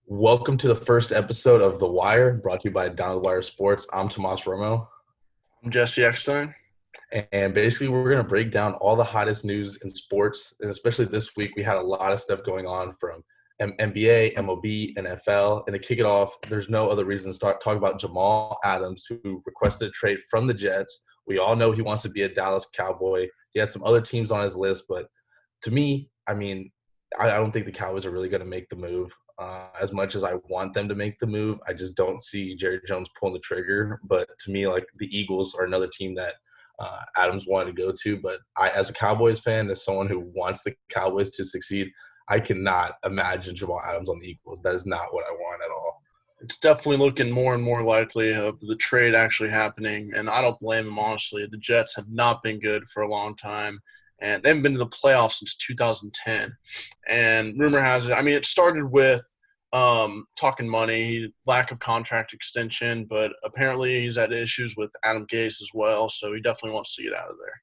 Welcome to the first episode of The Wire, brought to you by Down the Wire Sports. I'm Tomas Romo, I'm Jesse Eckstein. and basically we're going to break down all the hottest news in sports, and especially this week we had a lot of stuff going on from NBA, MLB, NFL, and to kick it off, there's no other reason to start talking about Jamal Adams, who requested a trade from the Jets. We all know he wants to be a Dallas Cowboy. He had some other teams on his list, but to me, I don't think the Cowboys are really going to make the move. As much as I want them to make the move, I just don't see Jerry Jones pulling the trigger. But to me, like the Eagles are another team that Adams wanted to go to. But as a Cowboys fan, as someone who wants the Cowboys to succeed, I cannot imagine Jamal Adams on the Eagles. That is not what I want at all. It's definitely looking more and more likely of the trade actually happening, and I don't blame them, honestly. The Jets have not been good for a long time, and they haven't been to the playoffs since 2010. And rumor has it, it started with talking money, lack of contract extension, but apparently he's had issues with Adam Gase as well, so he definitely wants to get out of there.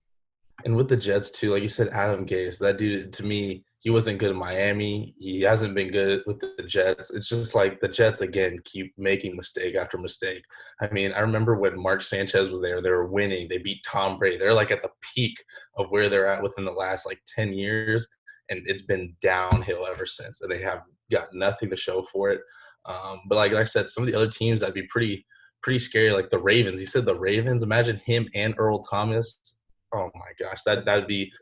And with the Jets too, like you said, Adam Gase, that dude, to me, he wasn't good in Miami. He hasn't been good with the Jets. It's just like the Jets again keep making mistake after mistake. I remember when Mark Sanchez was there, they were winning. They beat Tom Brady. They're like at the peak of where they're at within the last like 10 years, and it's been downhill ever since. And they have got nothing to show for it. But like I said, some of the other teams that'd be pretty scary, like the Ravens. He said the Ravens. Imagine him and Earl Thomas. Oh my gosh, that would be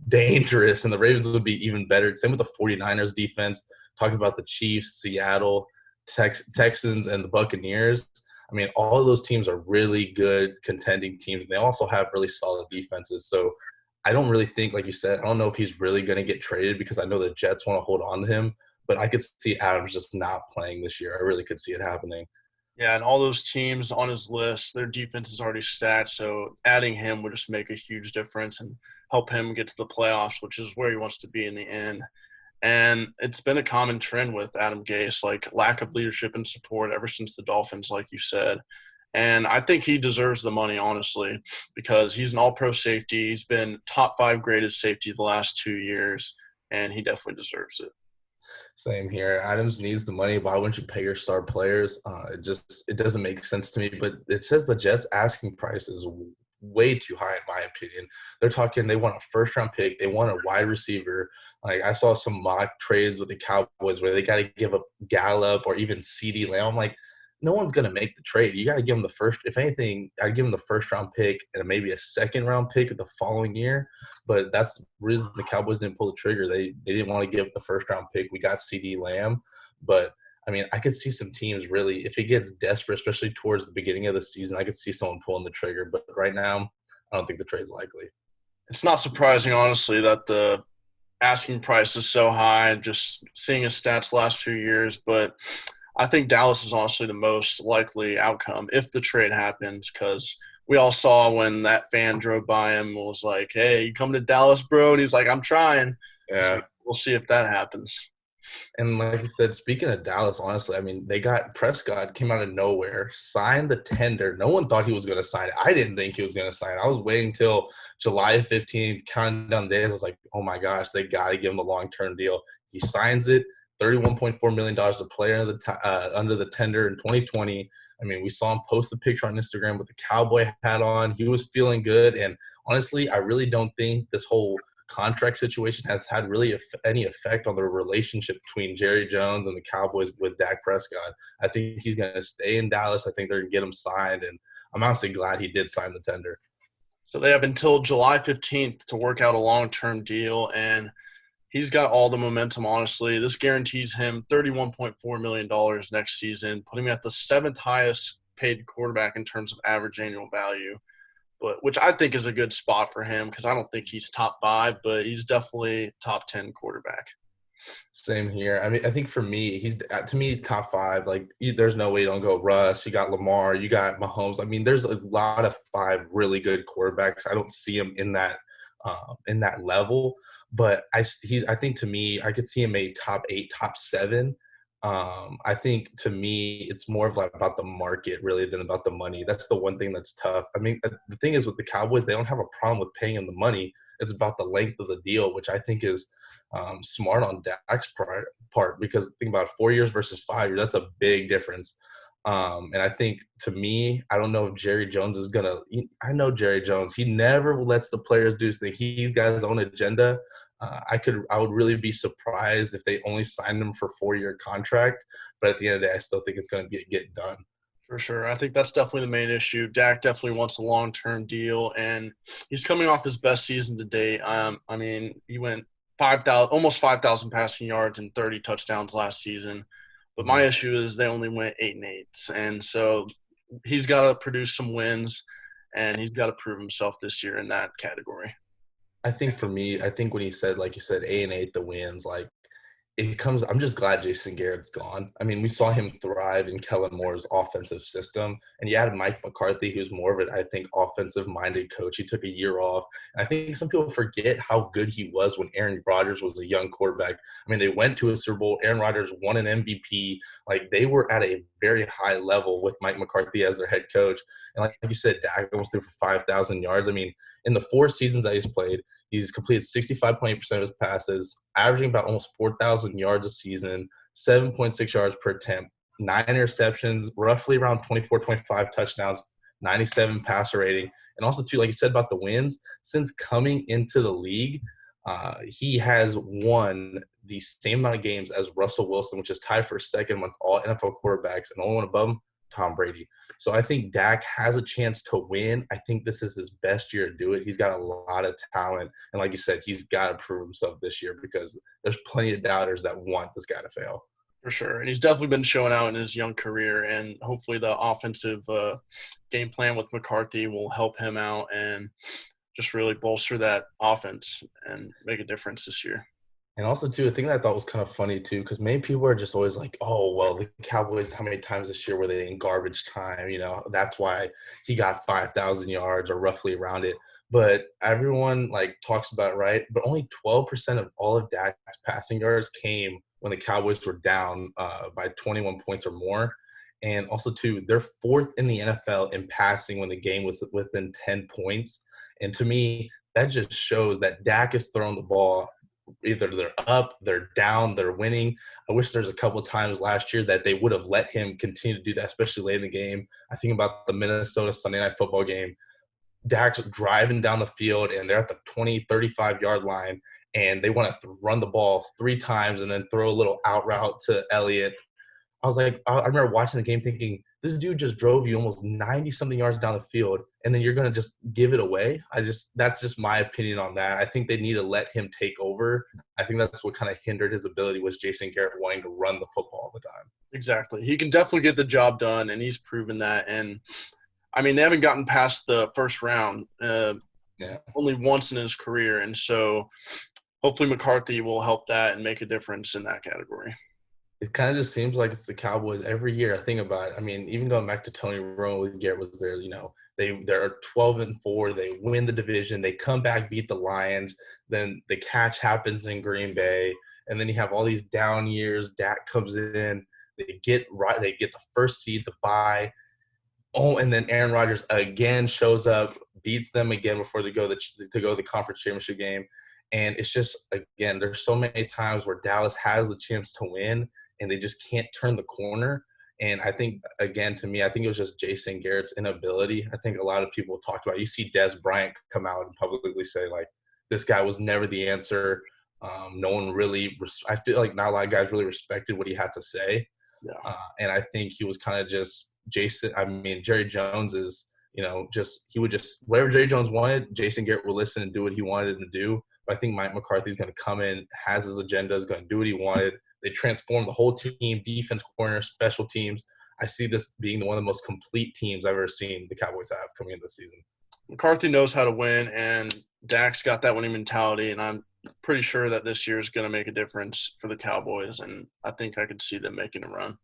dangerous, and the Ravens would be even better. Same with the 49ers defense. Talking about the Chiefs, Seattle, Texans, and the Buccaneers. All of those teams are really good contending teams, and they also have really solid defenses. So I don't really think, like you said, I don't know if he's really going to get traded because I know the Jets want to hold on to him, but I could see Adams just not playing this year. I really could see it happening. Yeah, and all those teams on his list, their defense is already stacked, so adding him would just make a huge difference and help him get to the playoffs, which is where he wants to be in the end. And it's been a common trend with Adam Gase, like lack of leadership and support ever since the Dolphins, like you said. And I think he deserves the money, honestly, because he's an all-pro safety. He's been top 5 graded safety the last 2 years, and he definitely deserves it. Same here. Adams needs the money. Why wouldn't you pay your star players? It doesn't make sense to me. But it says the Jets' asking price is way too high, in my opinion. They're talking they want a first-round pick. They want a wide receiver. Like I saw some mock trades with the Cowboys where they got to give up Gallup or even CD Lamb. I'm like, no one's going to make the trade. You got to give them the first. If anything, I'd give them the first-round pick and maybe a second-round pick the following year. But that's the reason the Cowboys didn't pull the trigger. They didn't want to give up the first-round pick. We got CD Lamb. But, I could see some teams really, if it gets desperate, especially towards the beginning of the season, I could see someone pulling the trigger. But right now, I don't think the trade's likely. It's not surprising, honestly, that the asking price is so high, just seeing his stats last few years. But I think Dallas is honestly the most likely outcome if the trade happens, because we all saw when that fan drove by him and was like, hey, you come to Dallas, bro? And he's like, I'm trying. Yeah. So we'll see if that happens. And like you said, speaking of Dallas, honestly, they got Prescott, came out of nowhere, signed the tender. No one thought he was going to sign it. I didn't think he was going to sign it. I was waiting till July 15th, counting down days. I was like, oh my gosh, they got to give him a long-term deal. He signs it, $31.4 million a player under the tender in 2020. We saw him post the picture on Instagram with the cowboy hat on. He was feeling good. And honestly, I really don't think this whole contract situation has had really any effect on the relationship between Jerry Jones and the Cowboys with Dak Prescott. I think he's going to stay in Dallas. I think they're going to get him signed. And I'm honestly glad he did sign the tender. So they have until July 15th to work out a long-term deal, and he's got all the momentum, honestly. This guarantees him $31.4 million next season, putting him at the 7th highest paid quarterback in terms of average annual value, which I think is a good spot for him because I don't think he's top 5, but he's definitely top 10 quarterback. Same here. I think for me, he's to me top 5. Like, there's no way you don't go Russ. You got Lamar. You got Mahomes. There's a lot of 5 really good quarterbacks. I don't see him in that level. But I think to me, I could see him a top 8, top 7. I think to me, it's more of like about the market really than about the money. That's the one thing that's tough. The thing is with the Cowboys, they don't have a problem with paying him the money. It's about the length of the deal, which I think is smart on Dak's part because think about 4 years versus 5 years. That's a big difference. And I think to me, I don't know if Jerry Jones is gonna. I know Jerry Jones. He never lets the players do things. He's got his own agenda. I would really be surprised if they only signed him for 4-year contract. But at the end of the day, I still think it's going to get done. For sure. I think that's definitely the main issue. Dak definitely wants a long-term deal, and he's coming off his best season to date. I mean, he went 5,000, almost 5,000 passing yards and 30 touchdowns last season. But my issue is they only went 8-8, and so he's got to produce some wins, and he's got to prove himself this year in that category. I think for me, I think when he said, like you said, 8-8 the wins, like it comes. I'm just glad Jason Garrett's gone. I mean, we saw him thrive in Kellen Moore's offensive system, and you had Mike McCarthy, who's more of an, I think, offensive-minded coach. He took a year off, and I think some people forget how good he was when Aaron Rodgers was a young quarterback. I mean, they went to a Super Bowl. Aaron Rodgers won an MVP. Like they were at a very high level with Mike McCarthy as their head coach. And like you said, Dak almost threw for 5,000 yards. I mean, in the 4 seasons that he's played, he's completed 65.8% of his passes, averaging about almost 4,000 yards a season, 7.6 yards per attempt, 9 interceptions, roughly around 24, 25 touchdowns, 97 passer rating. And also, too, like you said about the wins, since coming into the league, he has won the same amount of games as Russell Wilson, which is tied for second amongst all NFL quarterbacks, and the only one above him, Tom Brady. So I think Dak has a chance to win. I think this is his best year to do it. He's got a lot of talent. And like you said, he's got to prove himself this year because there's plenty of doubters that want this guy to fail. For sure. And he's definitely been showing out in his young career, and hopefully the offensive game plan with McCarthy will help him out and just really bolster that offense and make a difference this year. And also, too, a thing that I thought was kind of funny, too, because many people are just always like, oh, well, the Cowboys, how many times this year were they in garbage time? You know, that's why he got 5,000 yards or roughly around it. But everyone, like, talks about it, right? But only 12% of all of Dak's passing yards came when the Cowboys were down by 21 points or more. And also, too, they're 4th in the NFL in passing when the game was within 10 points. And to me, that just shows that Dak is throwing the ball – either they're up, they're down, they're winning. I wish there's a couple of times last year that they would have let him continue to do that, especially late in the game. I think about the Minnesota Sunday Night Football game. Dak's driving down the field, and they're at the 20, 35-yard line, and they want to run the ball 3 times and then throw a little out route to Elliott. I was like, I remember watching the game thinking, this dude just drove you almost 90-something yards down the field, and then you're going to just give it away? That's just my opinion on that. I think they need to let him take over. I think that's what kind of hindered his ability was Jason Garrett wanting to run the football all the time. Exactly. He can definitely get the job done, and he's proven that. And, I mean, they haven't gotten past the first round only once in his career, and so hopefully McCarthy will help that and make a difference in that category. It kind of just seems like it's the Cowboys every year. I think about it. I mean, even going back to Tony Romo with Garrett was there, you know, they're 12-4. They win the division. They come back, beat the Lions. Then the catch happens in Green Bay. And then you have all these down years. Dak comes in. They get the first seed, the bye. Oh, and then Aaron Rodgers again shows up, beats them again before they go to the conference championship game. And it's just, again, there's so many times where Dallas has the chance to win, and they just can't turn the corner. And I think, again, to me, I think it was just Jason Garrett's inability. I think a lot of people talked about – you see Des Bryant come out and publicly say, like, this guy was never the answer. No one really – I feel like not a lot of guys really respected what he had to say. Yeah. And I think he was kind of just Jerry Jones is, you know, he would just – whatever Jerry Jones wanted, Jason Garrett would listen and do what he wanted him to do. But I think Mike McCarthy's going to come in, has his agenda, is going to do what he wanted. They transformed the whole team, defense, corner, special teams. I see this being one of the most complete teams I've ever seen the Cowboys have coming into the season. McCarthy knows how to win, and Dak's got that winning mentality, and I'm pretty sure that this year is going to make a difference for the Cowboys, and I think I could see them making a run.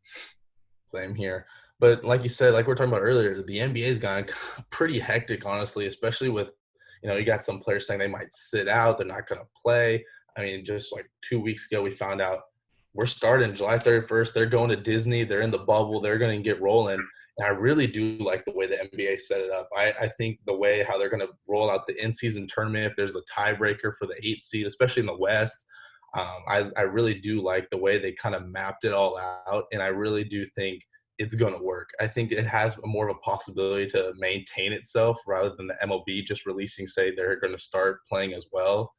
Same here. But like you said, like we were talking about earlier, the NBA's gotten pretty hectic, honestly, especially with, you know, you got some players saying they might sit out, they're not going to play. I mean, just like 2 weeks ago, we found out we're starting July 31st. They're going to Disney. They're in the bubble. They're going to get rolling. And I really do like the way the NBA set it up. I think the way how they're going to roll out the in-season tournament, if there's a tiebreaker for the 8th seed, especially in the West, I really do like the way they kind of mapped it all out, and I really do think it's going to work. I think it has more of a possibility to maintain itself rather than the MLB just releasing, say, they're going to start playing as well.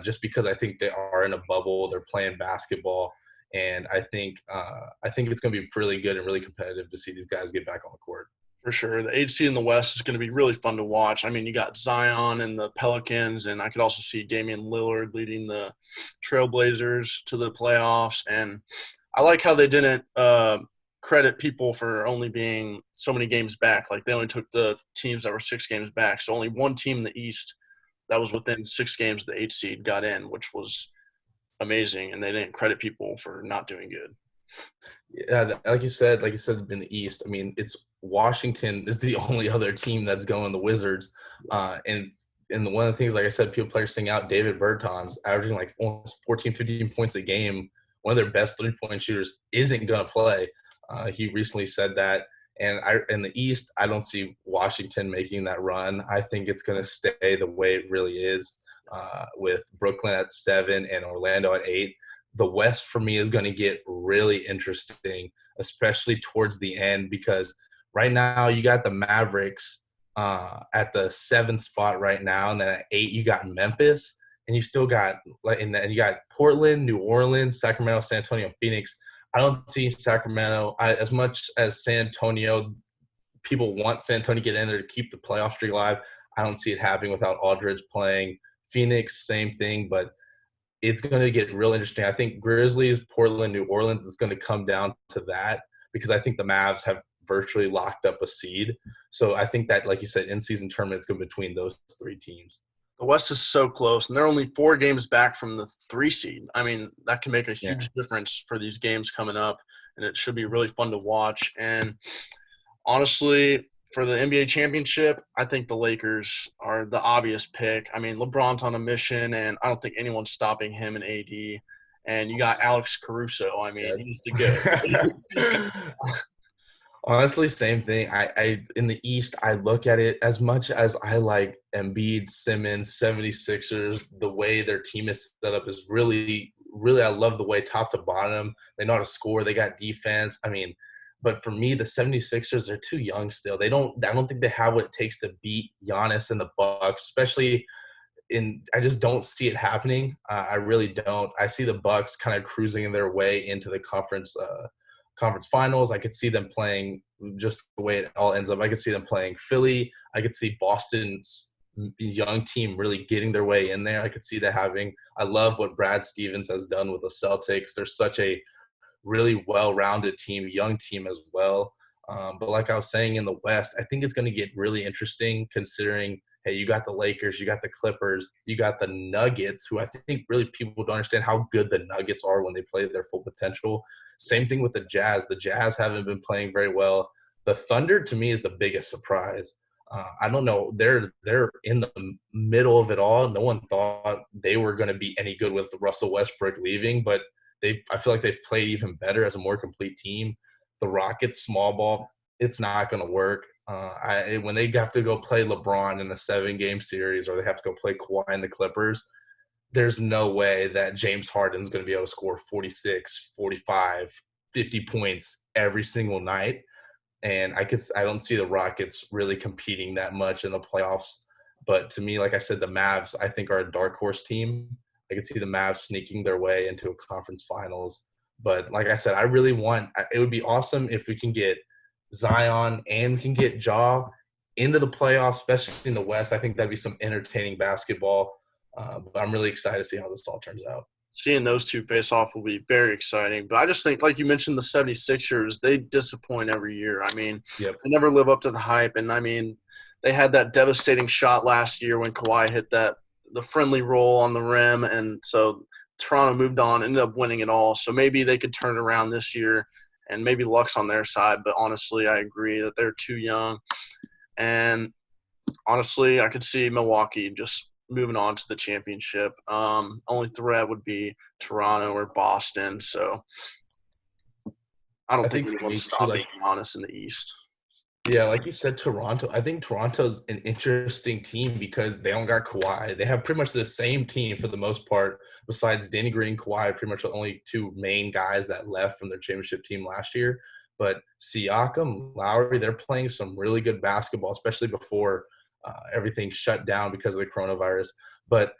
Just because I think they are in a bubble, they're playing basketball, and I think it's going to be really good and really competitive to see these guys get back on the court. For sure. The 8 seed in the West is going to be really fun to watch. I mean, you got Zion and the Pelicans, and I could also see Damian Lillard leading the Trailblazers to the playoffs. And I like how they didn't credit people for only being so many games back. Like, they only took the teams that were 6 games back. So only one team in the East that was within 6 games of the 8 seed got in, which was amazing. And they didn't credit people for not doing good. Yeah, like you said in the East, I mean, it's Washington is the only other team that's going the Wizards, and one of the things, like I said, players sing out David Bertans averaging like almost 14, 15 points a game. One of their best 3-point shooters isn't going to play. He recently said that, and in the East, I don't see Washington making that run. I think it's going to stay the way it really is, with Brooklyn at 7 and Orlando at 8. The West for me is going to get really interesting, especially towards the end, because right now you got the Mavericks at the 7th spot right now, and then at 8 you got Memphis, and you still got and you got Portland, New Orleans, Sacramento, San Antonio, Phoenix. I don't see Sacramento as much as San Antonio. People want San Antonio to get in there to keep the playoff streak alive. I don't see it happening without Aldridge playing. Phoenix, same thing, but it's going to get real interesting. I think Grizzlies, Portland, New Orleans is going to come down to that, because I think the Mavs have virtually locked up a seed. So I think that, like you said, in-season tournament is going to be between those 3 teams. The West is so close, and they're only 4 games back from the 3 seed. I mean, that can make a huge difference for these games coming up, and it should be really fun to watch. And honestly, for the NBA championship, I think the Lakers are the obvious pick. I mean, LeBron's on a mission, and I don't think anyone's stopping him and AD. And you got Alex Caruso. I mean, he's the GOAT. Honestly, same thing. I in the East, I look at it as much as I like Embiid, Simmons, 76ers, the way their team is set up is really, really, I love the way top to bottom. They know how to score. They got defense. I mean, but for me, the 76ers, they're too young still. I don't think they have what it takes to beat Giannis and the Bucks, especially I just don't see it happening. I really don't. I see the Bucks kind of cruising their way into the conference finals. I could see them playing just the way it all ends up. I could see them playing Philly. I could see Boston's young team really getting their way in there. I could see that happening. I love what Brad Stevens has done with the Celtics. They're such a really well-rounded team, young team as well. But like I was saying, in the West, I think it's going to get really interesting, considering, hey, you got the Lakers, you got the Clippers, you got the Nuggets, who I think really people don't understand how good the Nuggets are when they play their full potential. Same thing with the Jazz. The Jazz haven't been playing very well. The Thunder, to me, is the biggest surprise. I don't know. They're in the middle of it all. No one thought they were going to be any good with Russell Westbrook leaving, but I feel like they've played even better as a more complete team. The Rockets, small ball, it's not going to work. When they have to go play LeBron in a 7-game series, or they have to go play Kawhi and the Clippers, there's no way that James Harden's going to be able to score 46, 45, 50 points every single night. And I don't see the Rockets really competing that much in the playoffs. But to me, like I said, the Mavs, I think, are a dark horse team. I could see the Mavs sneaking their way into a conference finals. But like I said, it would be awesome if we can get Zion and we can get Ja into the playoffs, especially in the West. I think that'd be some entertaining basketball. But I'm really excited to see how this all turns out. Seeing those two face off will be very exciting. But I just think, like you mentioned, the 76ers, they disappoint every year. I mean, They never live up to the hype. And, I mean, they had that devastating shot last year when Kawhi hit the friendly roll on the rim. And so Toronto moved on, ended up winning it all. So maybe they could turn it around this year, and maybe luck's on their side. But honestly, I agree that they're too young. And honestly, I could see Milwaukee just moving on to the championship. Only threat would be Toronto or Boston. So I don't think anyone's stopping Giannis in the East. Yeah, like you said, Toronto. I think Toronto's an interesting team because they don't got Kawhi. They have pretty much the same team for the most part, besides Danny Green, Kawhi, pretty much the only two main guys that left from their championship team last year. But Siakam, Lowry, they're playing some really good basketball, especially before everything shut down because of the coronavirus. But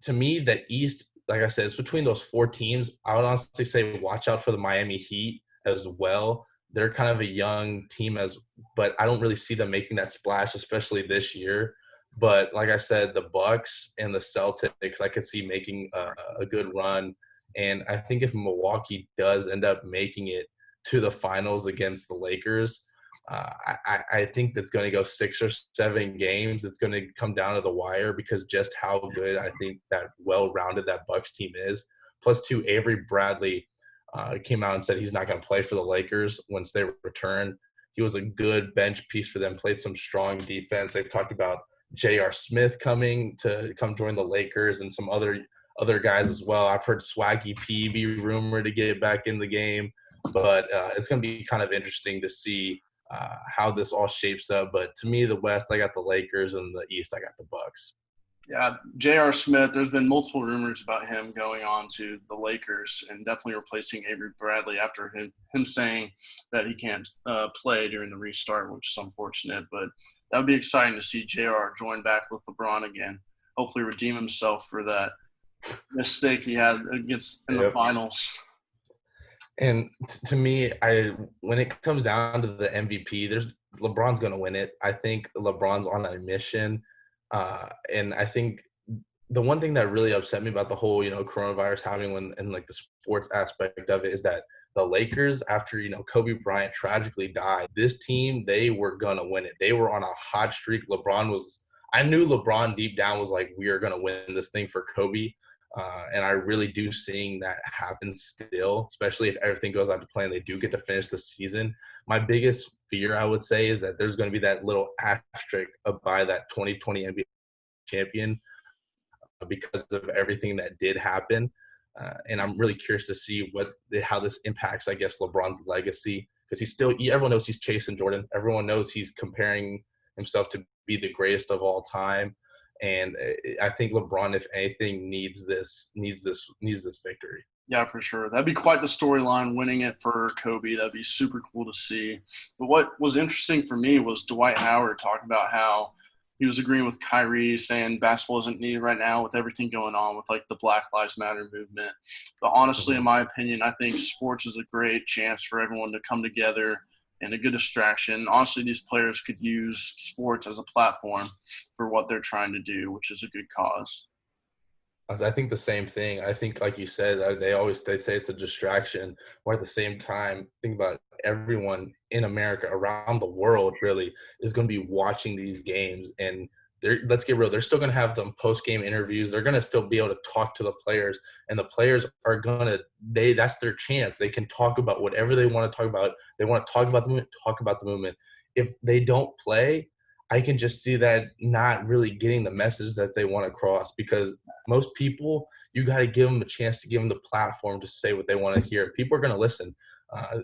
to me, the East, like I said, it's between those four teams. I would honestly say watch out for the Miami Heat as well. They're kind of a young team but I don't really see them making that splash, especially this year. But like I said, the Bucks and the Celtics, I could see making a good run. And I think if Milwaukee does end up making it to the finals against the Lakers, I think that's going to go 6 or 7 games. It's going to come down to the wire because just how good I think that well-rounded that Bucks team is. Plus, two, Avery Bradley came out and said he's not going to play for the Lakers once they return. He was a good bench piece for them. Played some strong defense. They've talked about J.R. Smith coming to come join the Lakers and some other guys as well. I've heard Swaggy P be rumored to get back in the game, but it's going to be kind of interesting to see how this all shapes up. But to me, the West, I got the Lakers, and the East, I got the Bucks. Yeah, J.R. Smith, there's been multiple rumors about him going on to the Lakers and definitely replacing Avery Bradley after him saying that he can't play during the restart, which is unfortunate. But that would be exciting to see J.R. join back with LeBron again. Hopefully redeem himself for that mistake he had in the finals. And to me, when it comes down to the MVP, LeBron's going to win it. I think LeBron's on a mission. And I think the one thing that really upset me about the whole, coronavirus happening and like the sports aspect of it is that the Lakers, after, Kobe Bryant tragically died, this team, they were going to win it. They were on a hot streak. I knew LeBron deep down was like, we are going to win this thing for Kobe. And I really do seeing that happen still, especially if everything goes out to plan. They do get to finish the season. My biggest fear, I would say, is that there's going to be that little asterisk by that 2020 NBA champion because of everything that did happen. And I'm really curious to see how this impacts, I guess, LeBron's legacy, because everyone knows he's chasing Jordan. Everyone knows he's comparing himself to be the greatest of all time. And I think LeBron, if anything, needs this victory. Yeah, for sure. That'd be quite the storyline, winning it for Kobe. That'd be super cool to see. But what was interesting for me was Dwight Howard talking about how he was agreeing with Kyrie, saying basketball isn't needed right now with everything going on with, like, the Black Lives Matter movement. But honestly, in my opinion, I think sports is a great chance for everyone to come together and a good distraction. Honestly, these players could use sports as a platform for what they're trying to do, which is a good cause. I think the same thing. I think, like you said, they say it's a distraction, or at the same time, think about everyone in America, around the world, really is going to be watching these games. And let's get real, they're still going to have them post-game interviews. They're going to still be able to talk to the players, and the players are going to that's their chance. They can talk about whatever they want to talk about. They want to talk about the movement. If they don't play, I can just see that not really getting the message that they want to cross, because most people, you got to give them a chance to give them the platform to say what they want to hear. People are going to listen.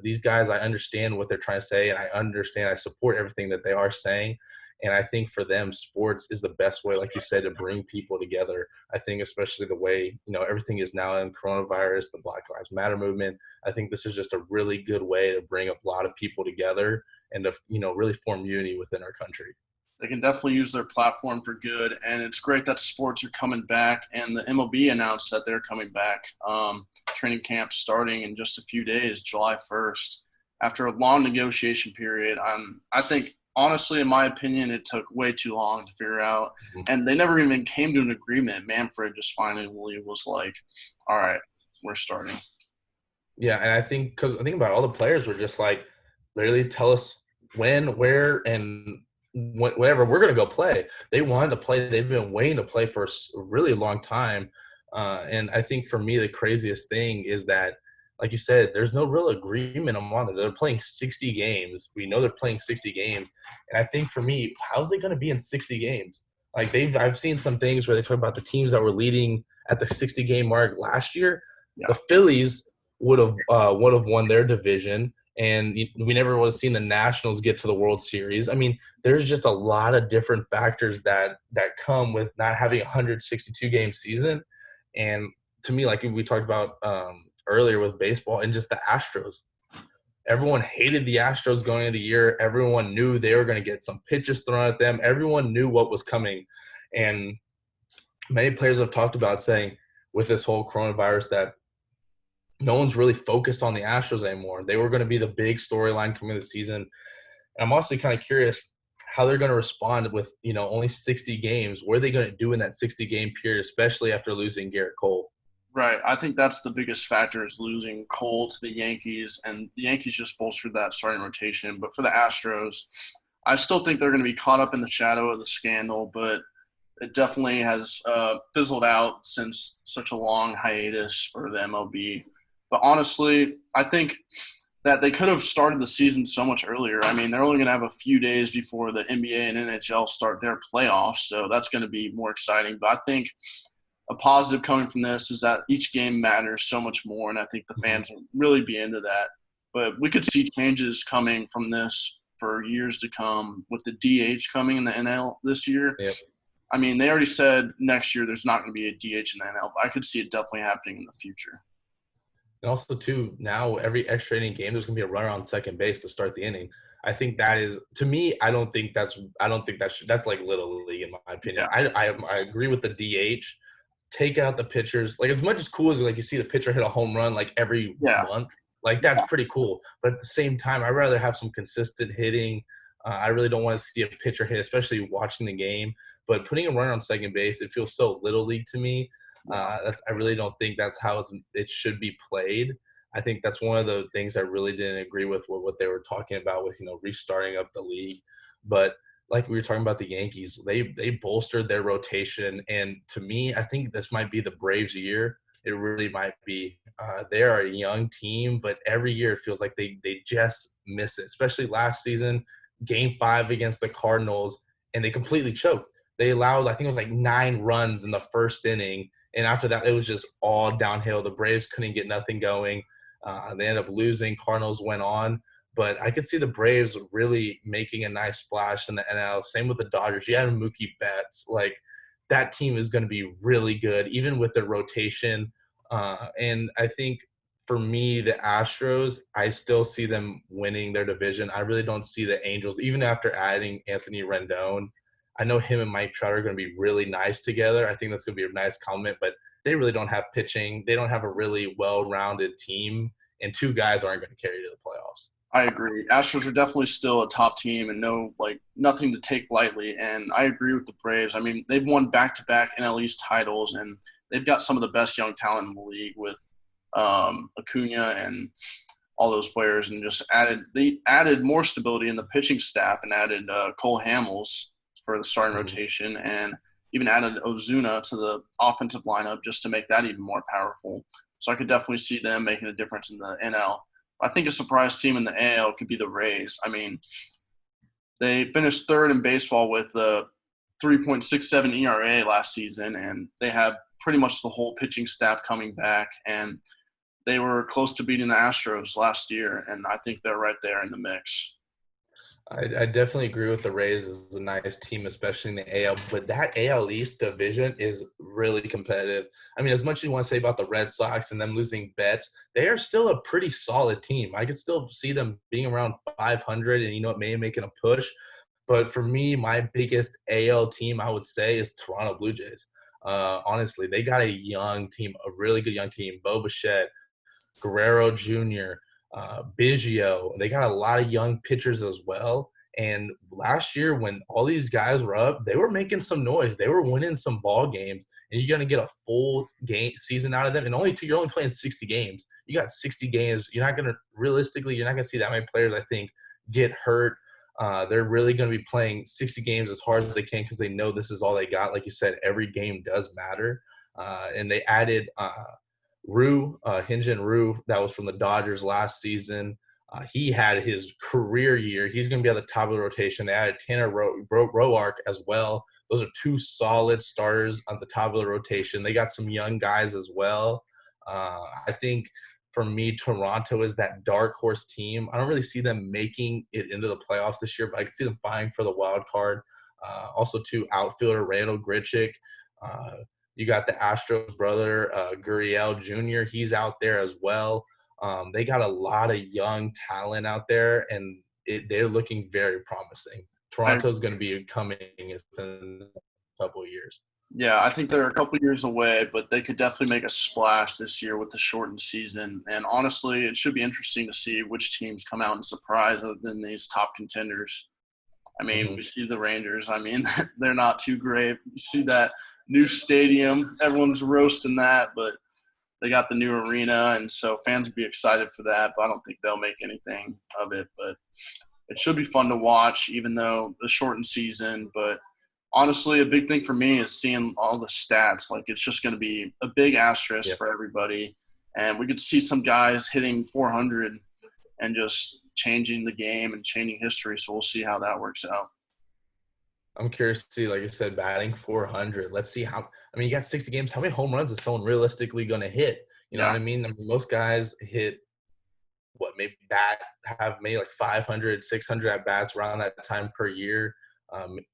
These guys, I understand what they're trying to say, and I support everything that they are saying. And I think for them, sports is the best way, like you said, to bring people together. I think especially the way, everything is now in coronavirus, the Black Lives Matter movement. I think this is just a really good way to bring a lot of people together and to, really form unity within our country. They can definitely use their platform for good, and it's great that sports are coming back, and the MLB announced that they're coming back. Training camp starting in just a few days, July 1st. After a long negotiation period, I think, honestly, in my opinion, it took way too long to figure out, and they never even came to an agreement. Manfred just finally was like, all right, we're starting. Yeah, and I think about all the players were just like, literally tell us when, where, and whatever, we're going to go play. They wanted to play. They've been waiting to play for a really long time. And I think for me, the craziest thing is that, like you said, there's no real agreement among them. They're playing 60 games. We know they're playing 60 games. And I think for me, how's it going to be in 60 games? Like I've seen some things where they talk about the teams that were leading at the 60 game mark last year. Yeah. The Phillies would have won their division, and we never would have seen the Nationals get to the World Series. I mean, there's just a lot of different factors that come with not having a 162 game season. And to me, like we talked about earlier with baseball and just the Astros, everyone hated the Astros going into the year. Everyone knew they were going to get some pitches thrown at them. Everyone knew what was coming. And many players have talked about saying with this whole coronavirus that no one's really focused on the Astros anymore. They were going to be the big storyline coming this season. And I'm also kind of curious how they're going to respond with, only 60 games. What are they going to do in that 60-game period, especially after losing Garrett Cole? Right. I think that's the biggest factor is losing Cole to the Yankees, and the Yankees just bolstered that starting rotation. But for the Astros, I still think they're going to be caught up in the shadow of the scandal, but it definitely has fizzled out since such a long hiatus for the MLB. But honestly, I think that they could have started the season so much earlier. I mean, they're only going to have a few days before the NBA and NHL start their playoffs, so that's going to be more exciting. But I think a positive coming from this is that each game matters so much more, and I think the fans will really be into that. But we could see changes coming from this for years to come with the DH coming in the NL this year. Yep. I mean, they already said next year there's not going to be a DH in the NL, but I could see it definitely happening in the future. And also, too, now every extra inning game, there's going to be a runner on second base to start the inning. I think that is, to me, I don't think that's like Little League, in my opinion. Yeah. I agree with the DH. Take out the pitchers. Like, as much as cool as, like, you see the pitcher hit a home run, like, every month. Like, that's pretty cool. But at the same time, I'd rather have some consistent hitting. I really don't want to see a pitcher hit, especially watching the game. But putting a runner on second base, it feels so Little League to me. I really don't think that's how it should be played. I think that's one of the things I really didn't agree with what they were talking about with, restarting up the league. But like we were talking about the Yankees, they bolstered their rotation. And to me, I think this might be the Braves' year. It really might be. They are a young team, but every year it feels like they just miss it, especially last season, Game 5 against the Cardinals, and they completely choked. They allowed, I think it was like 9 runs in the first inning. And after that, it was just all downhill. The Braves couldn't get nothing going. They ended up losing. Cardinals went on. But I could see the Braves really making a nice splash in the NL. Same with the Dodgers. You have Mookie Betts. Like, that team is going to be really good, even with their rotation. And I think for me, the Astros, I still see them winning their division. I really don't see the Angels, even after adding Anthony Rendon. I know him and Mike Trout are going to be really nice together. I think that's going to be a nice compliment, but they really don't have pitching. They don't have a really well-rounded team, and 2 guys aren't going to carry to the playoffs. I agree. Astros are definitely still a top team and nothing to take lightly. And I agree with the Braves. I mean, they've won back-to-back NL East titles, and they've got some of the best young talent in the league with Acuna and all those players, and they added more stability in the pitching staff and added Cole Hamels for the starting rotation, and even added Ozuna to the offensive lineup just to make that even more powerful. So I could definitely see them making a difference in the NL. I think a surprise team in the AL could be the Rays. I mean, they finished 3rd in baseball with a 3.67 ERA last season, and they have pretty much the whole pitching staff coming back, and they were close to beating the Astros last year, and I think they're right there in the mix. I definitely agree with the Rays as a nice team, especially in the AL. But that AL East division is really competitive. I mean, as much as you want to say about the Red Sox and them losing bets, they are still a pretty solid team. I could still see them being around 500 and, maybe making a push. But for me, my biggest AL team, I would say, is Toronto Blue Jays. Honestly, they got a young team, a really good young team. Bo Bichette, Guerrero Jr., Biggio. They got a lot of young pitchers as well. And last year, when all these guys were up, they were making some noise. They were winning some ball games, and you're going to get a full game season out of them. And you're only playing 60 games. You got 60 games. You're not going to see that many players, I think, get hurt. They're really going to be playing 60 games as hard as they can because they know this is all they got. Like you said, every game does matter. And they added Hyun-Jin Ryu, that was from the Dodgers last season. He had his career year. He's going to be at the top of the rotation. They added Tanner Roark as well. Those are 2 solid starters on the top of the rotation. They got some young guys as well. I think for me, Toronto is that dark horse team. I don't really see them making it into the playoffs this year, but I can see them vying for the wild card. Also, too, outfielder Randall Grichuk. Uh, you got the Astros brother, Gurriel Jr. He's out there as well. They got a lot of young talent out there, and they're looking very promising. Toronto's going to be coming within a couple of years. Yeah, I think they're a couple years away, but they could definitely make a splash this year with the shortened season. And honestly, it should be interesting to see which teams come out and surprise other than these top contenders. I mean, we see the Rangers. I mean, they're not too great. You see that new stadium. Everyone's roasting that, but they got the new arena, and so fans will be excited for that, but I don't think they'll make anything of it. But it should be fun to watch, even though the shortened season. But honestly, a big thing for me is seeing all the stats. Like, it's just going to be a big asterisk for everybody. And we get to see some guys hitting 400 and just changing the game and changing history. So we'll see how that works out. I'm curious to see, like you said, batting 400. Let's see how – I mean, you got 60 games. How many home runs is someone realistically going to hit? You know what I mean? Most guys hit maybe have maybe like 500, 600 at-bats around that time per year.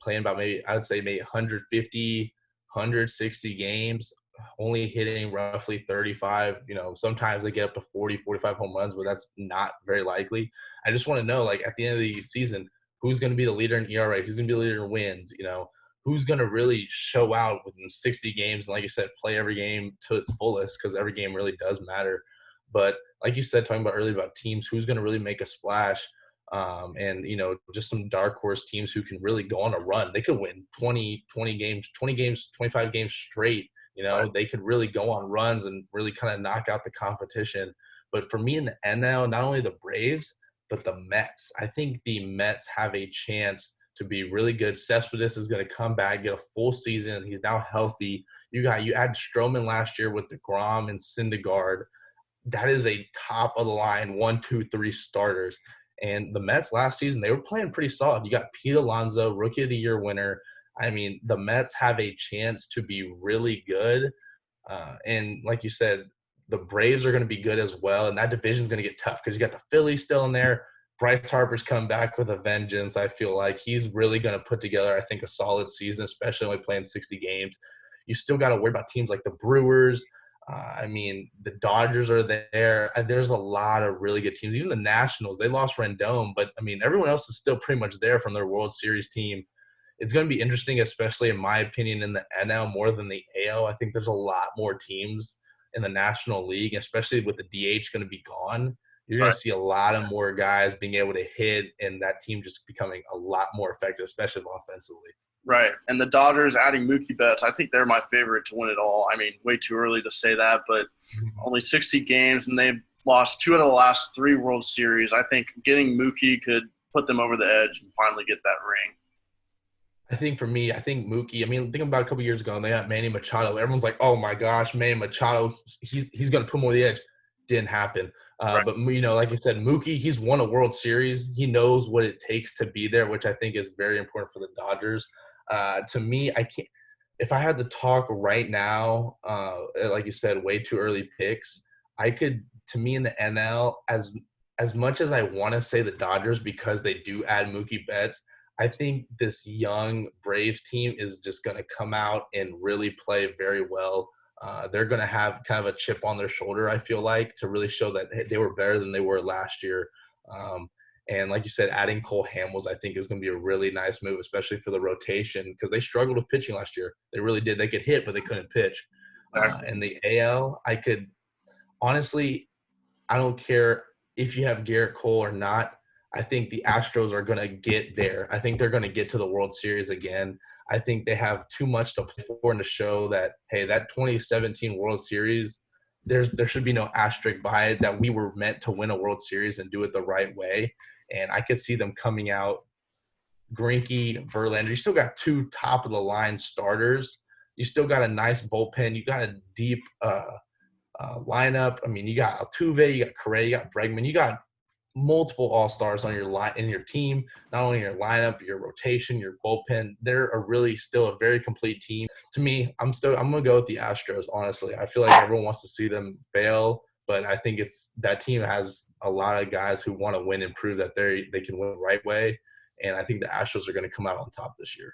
Playing about I would say maybe 150, 160 games, only hitting roughly 35. Sometimes they get up to 40, 45 home runs, but that's not very likely. I just want to know, like, at the end of the season, who's going to be the leader in ERA? Who's going to be the leader in wins? Who's going to really show out within 60 games? And like you said, play every game to its fullest, because every game really does matter. But like you said, talking about earlier about teams, who's going to really make a splash? And just some dark horse teams who can really go on a run. They could win 20 games, 25 games straight. They could really go on runs and really kind of knock out the competition. But for me in the NL, not only the Braves, but the Mets. I think the Mets have a chance to be really good. Cespedes is going to come back, get a full season. He's now healthy. You add Stroman last year with DeGrom and Syndergaard. That is a top of the line 1, 2, 3 starters. And the Mets last season, they were playing pretty solid. You got Pete Alonso, Rookie of the Year winner. I mean, the Mets have a chance to be really good. And like you said, the Braves are going to be good as well. And that division is going to get tough because you got the Phillies still in there. Bryce Harper's come back with a vengeance. I feel like he's really going to put together, I think, a solid season, especially only playing 60 games. You still got to worry about teams like the Brewers. The Dodgers are there. There's a lot of really good teams. Even the Nationals, they lost Rendon, but, everyone else is still pretty much there from their World Series team. It's going to be interesting, especially in my opinion, in the NL more than the AL. I think there's a lot more teams in the National League, especially with the DH going to be gone. You're going to see a lot of more guys being able to hit, and that team just becoming a lot more effective, especially offensively. Right. And the Dodgers adding Mookie Betts, I think they're my favorite to win it all. Way too early to say that, but only 60 games, and they've lost 2 out of the last 3 World Series. I think getting Mookie could put them over the edge and finally get that ring. I think for me, Mookie, think about a couple years ago, and they got Manny Machado. Everyone's like, oh, my gosh, Manny Machado, he's going to put him over the edge. Didn't happen. Right. But, like you said, Mookie, he's won a World Series. He knows what it takes to be there, which I think is very important for the Dodgers. To me, I can't – if I had to talk right now, like you said, way too early picks, to me in the NL, as much as I want to say the Dodgers because they do add Mookie Betts, I think this young Braves team is just going to come out and really play very well. They're going to have kind of a chip on their shoulder, I feel like, to really show that they were better than they were last year. And like you said, adding Cole Hamels, I think, is going to be a really nice move, especially for the rotation, because they struggled with pitching last year. They really did. They could hit, but they couldn't pitch. And the AL, honestly, I don't care if you have Garrett Cole or not. I think the Astros are going to get there. I think they're going to get to the World Series again. I think they have too much to play for and to show that, hey, that 2017 World Series, there should be no asterisk by it, that we were meant to win a World Series and do it the right way. And I could see them coming out, Greinke, Verlander. You still got 2 top-of-the-line starters. You still got a nice bullpen. You got a deep lineup. You got Altuve, you got Correa, you got Bregman. You got multiple all-stars on your team, not only your lineup, your rotation, your bullpen. They're still a very complete team. To me, I'm going to go with the Astros, honestly. I feel like everyone wants to see them fail, but I think that team has a lot of guys who want to win and prove that they can win the right way. And I think the Astros are going to come out on top this year.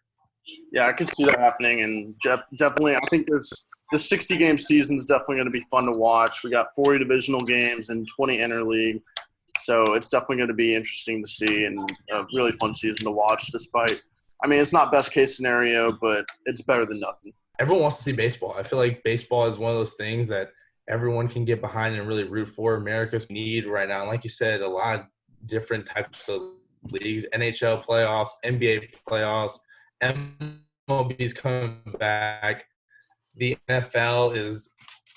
Yeah, I can see that happening, and definitely, I think this 60-game season is definitely going to be fun to watch. We got 40 divisional games and 20 interleague, so it's definitely going to be interesting to see and a really fun season to watch. Despite, I mean, it's not best case scenario, but it's better than nothing. Everyone wants to see baseball. I feel like baseball is one of those things that everyone can get behind and really root for. America's need right now, like you said, a lot of different types of leagues: NHL playoffs, NBA playoffs. MLB's coming back. The NFL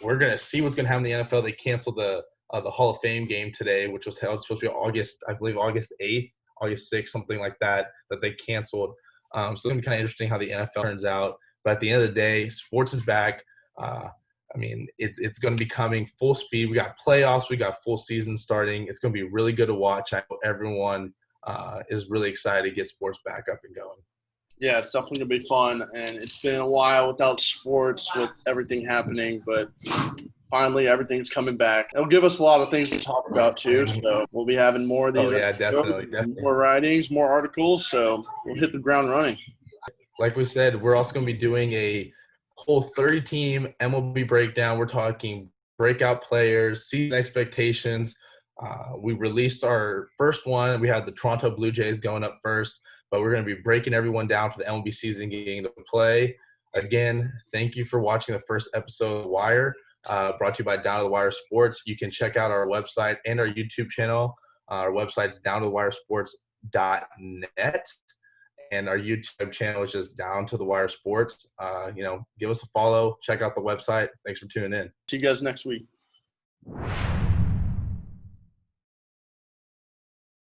we're going to see what's going to happen in the NFL. They canceled the Hall of Fame game today, which was held supposed to be August 8th, August 6th, something like that they canceled. So it's going to be kind of interesting how the NFL turns out. But at the end of the day, sports is back. I mean, it's going to be coming full speed. We got playoffs. We got full season starting. It's going to be really good to watch. I hope everyone is really excited to get sports back up and going. Yeah, it's definitely going to be fun, and it's been a while without sports with everything happening, but finally everything's coming back. It'll give us a lot of things to talk about too, so we'll be having more of these definitely. More writings, more articles, so we'll hit the ground running. Like we said, we're also going to be doing a whole 30-team MLB breakdown. We're talking breakout players, season expectations. We released our first one. We had the Toronto Blue Jays going up first. But we're going to be breaking everyone down for the MLB season getting to play. Again, thank you for watching the first episode of The Wire, brought to you by Down to the Wire Sports. You can check out our website and our YouTube channel. Our website's downtothewiresports.net, and our YouTube channel is just Down to the Wire Sports. Give us a follow. Check out the website. Thanks for tuning in. See you guys next week.